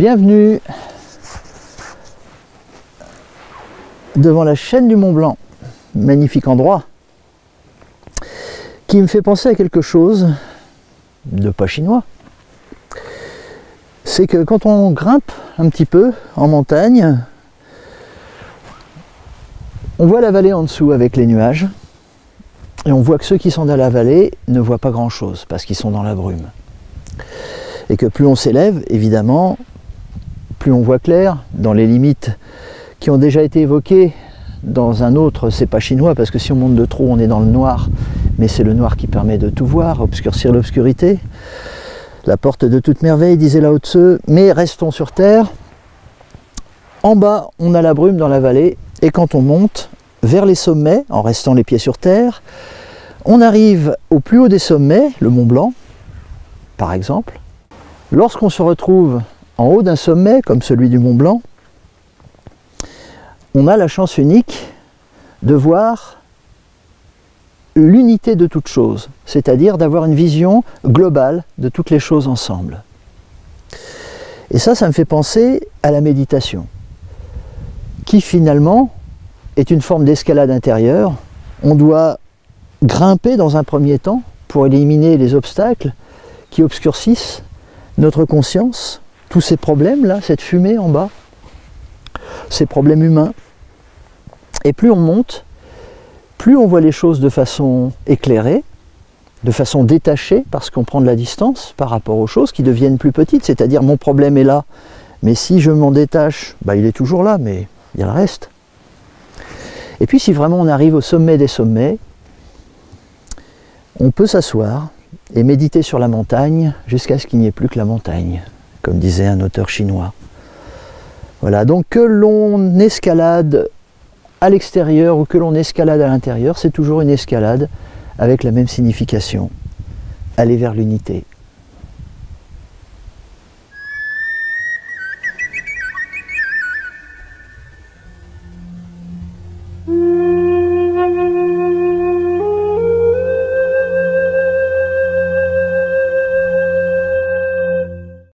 Bienvenue devant la chaîne du Mont Blanc, magnifique endroit qui me fait penser à quelque chose de pas chinois. C'est que quand on grimpe un petit peu en montagne, on voit la vallée en dessous avec les nuages et on voit que ceux qui sont dans la vallée ne voient pas grand chose parce qu'ils sont dans la brume. Et que plus on s'élève, évidemment, plus on voit clair dans les limites qui ont déjà été évoquées dans un autre, c'est pas chinois parce que si on monte de trop on est dans le noir, mais c'est le noir qui permet de tout voir, obscurcir l'obscurité. La porte de toute merveille, disait Lao Tzu, mais restons sur terre. En bas, on a la brume dans la vallée, et quand on monte vers les sommets, en restant les pieds sur terre, on arrive au plus haut des sommets, le Mont Blanc, par exemple. Lorsqu'on se retrouve en haut d'un sommet, comme celui du Mont Blanc, on a la chance unique de voir l'unité de toutes choses, c'est-à-dire d'avoir une vision globale de toutes les choses ensemble. Et ça me fait penser à la méditation, qui finalement est une forme d'escalade intérieure. On doit grimper dans un premier temps pour éliminer les obstacles qui obscurcissent notre conscience, tous ces problèmes-là, cette fumée en bas, ces problèmes humains. Et plus on monte, plus on voit les choses de façon éclairée, de façon détachée, parce qu'on prend de la distance par rapport aux choses qui deviennent plus petites, c'est-à-dire mon problème est là, mais si je m'en détache, il est toujours là, mais il y a le reste. Et puis si vraiment on arrive au sommet des sommets, on peut s'asseoir et méditer sur la montagne jusqu'à ce qu'il n'y ait plus que la montagne, comme disait un auteur chinois. Voilà, donc que l'on escalade à l'extérieur ou que l'on escalade à l'intérieur, c'est toujours une escalade avec la même signification, aller vers l'unité.